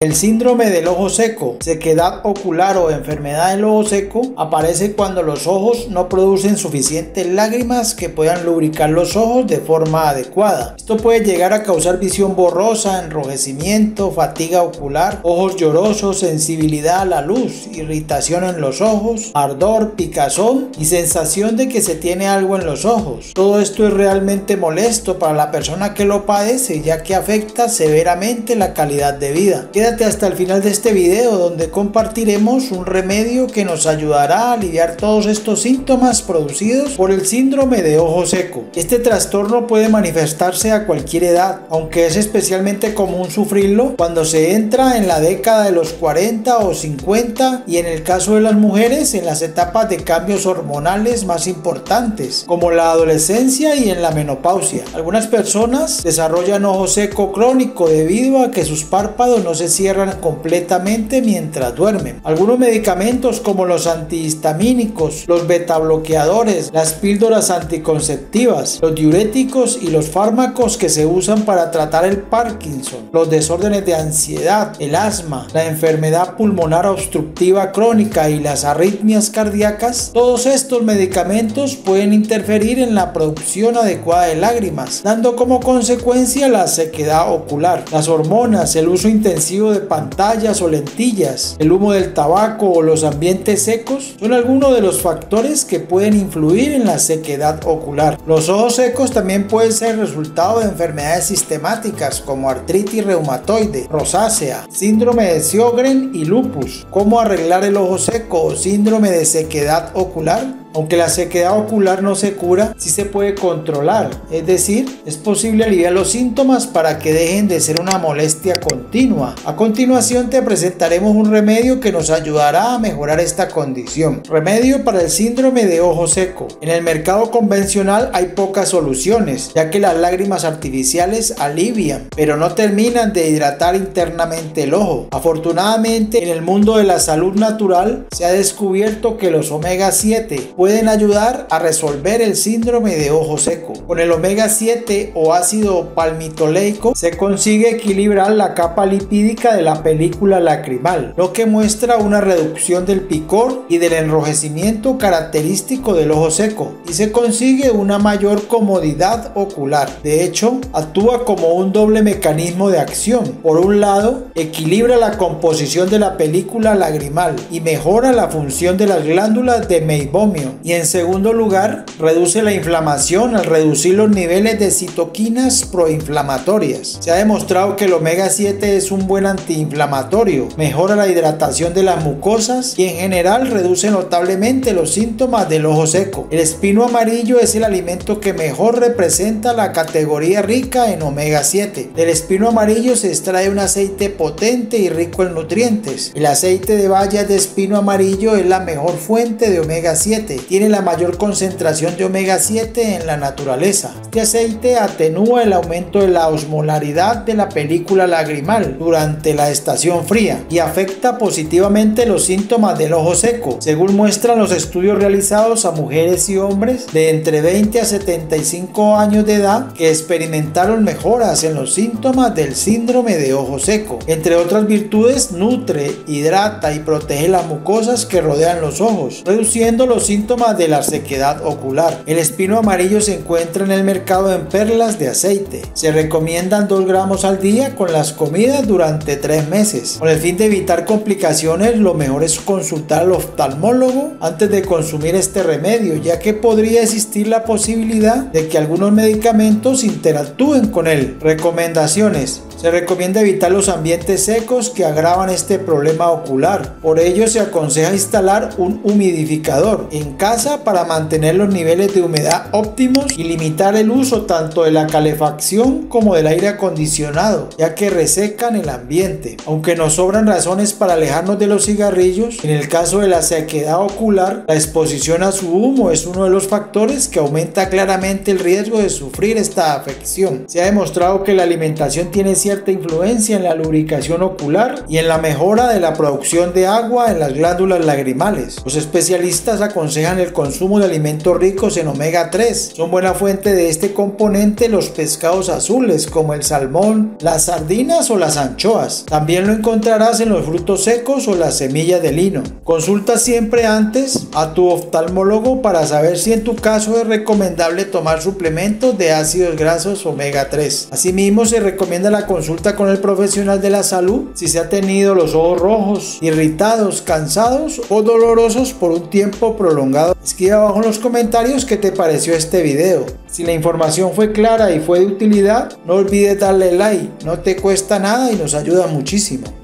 El síndrome del ojo seco, sequedad ocular o enfermedad del ojo seco aparece cuando los ojos no producen suficientes lágrimas que puedan lubricar los ojos de forma adecuada. Esto puede llegar a causar visión borrosa, enrojecimiento, fatiga ocular, ojos llorosos, sensibilidad a la luz, irritación en los ojos, ardor, picazón y sensación de que se tiene algo en los ojos. Todo esto es realmente molesto para la persona que lo padece, ya que afecta severamente la calidad de vida. Quédate hasta el final de este video, donde compartiremos un remedio que nos ayudará a aliviar todos estos síntomas producidos por el síndrome de ojo seco. Este trastorno puede manifestarse a cualquier edad, aunque es especialmente común sufrirlo cuando se entra en la década de los 40 o 50 y en el caso de las mujeres en las etapas de cambios hormonales más importantes, como la adolescencia y en la menopausia. Algunas personas desarrollan ojo seco crónico debido a que sus párpados no se cierran completamente mientras duermen. Algunos medicamentos como los antihistamínicos, los betabloqueadores, las píldoras anticonceptivas, los diuréticos y los fármacos que se usan para tratar el Parkinson, los desórdenes de ansiedad, el asma, la enfermedad pulmonar obstructiva crónica y las arritmias cardíacas, todos estos medicamentos pueden interferir en la producción adecuada de lágrimas, dando como consecuencia la sequedad ocular. Las hormonas, el uso intensivo de pantallas o lentillas, el humo del tabaco o los ambientes secos son algunos de los factores que pueden influir en la sequedad ocular. Los ojos secos también pueden ser resultado de enfermedades sistemáticas como artritis reumatoide, rosácea, síndrome de Sjögren y lupus. ¿Cómo arreglar el ojo seco o síndrome de sequedad ocular? Aunque la sequedad ocular no se cura, sí se puede controlar, es decir, es posible aliviar los síntomas para que dejen de ser una molestia continua. A continuación te presentaremos un remedio que nos ayudará a mejorar esta condición. Remedio para el síndrome de ojo seco. En el mercado convencional hay pocas soluciones, ya que las lágrimas artificiales alivian, pero no terminan de hidratar internamente el ojo. Afortunadamente, en el mundo de la salud natural se ha descubierto que los omega 7 pueden ayudar a resolver el síndrome de ojo seco. Con el omega 7 o ácido palmitoleico se consigue equilibrar la capa lipídica de la película lacrimal, lo que muestra una reducción del picor y del enrojecimiento característico del ojo seco, y se consigue una mayor comodidad ocular. De hecho, actúa como un doble mecanismo de acción. Por un lado, equilibra la composición de la película lagrimal y mejora la función de las glándulas de meibomio. Y en segundo lugar, reduce la inflamación al reducir los niveles de citoquinas proinflamatorias. Se ha demostrado que el omega 7 es un buen antiinflamatorio, mejora la hidratación de las mucosas y en general reduce notablemente los síntomas del ojo seco. El espino amarillo es el alimento que mejor representa la categoría rica en omega 7. Del espino amarillo se extrae un aceite potente y rico en nutrientes. El aceite de bayas de espino amarillo es la mejor fuente de omega 7. Tiene la mayor concentración de omega 7 en la naturaleza. Este aceite atenúa el aumento de la osmolaridad de la película lagrimal durante la estación fría y afecta positivamente los síntomas del ojo seco, según muestran los estudios realizados a mujeres y hombres de entre 20 a 75 años de edad que experimentaron mejoras en los síntomas del síndrome de ojo seco. Entre otras virtudes, nutre, hidrata y protege las mucosas que rodean los ojos, reduciendo los síntomas de la sequedad ocular. El espino amarillo se encuentra en el mercado en perlas de aceite. Se recomiendan 2 gramos al día con las comidas durante 3 meses. Con el fin de evitar complicaciones, lo mejor es consultar al oftalmólogo antes de consumir este remedio, ya que podría existir la posibilidad de que algunos medicamentos interactúen con él. Recomendaciones. Se recomienda evitar los ambientes secos que agravan este problema ocular. Por ello se aconseja instalar un humidificador en casa para mantener los niveles de humedad óptimos y limitar el uso tanto de la calefacción como del aire acondicionado, ya que resecan el ambiente. Aunque nos sobran razones para alejarnos de los cigarrillos, en el caso de la sequedad ocular, la exposición a su humo es uno de los factores que aumenta claramente el riesgo de sufrir esta afección. Se ha demostrado que la alimentación tiene cierta cierta influencia en la lubricación ocular y en la mejora de la producción de agua en las glándulas lagrimales. Los especialistas aconsejan el consumo de alimentos ricos en omega 3. Son buena fuente de este componente los pescados azules como el salmón, las sardinas o las anchoas. También lo encontrarás en los frutos secos o las semillas de lino. Consulta siempre antes a tu oftalmólogo para saber si en tu caso es recomendable tomar suplementos de ácidos grasos omega 3. Asimismo, se recomienda la consulta con el profesional de la salud si se ha tenido los ojos rojos, irritados, cansados o dolorosos por un tiempo prolongado. Escribe abajo en los comentarios qué te pareció este video. Si la información fue clara y fue de utilidad, no olvides darle like, no te cuesta nada y nos ayuda muchísimo.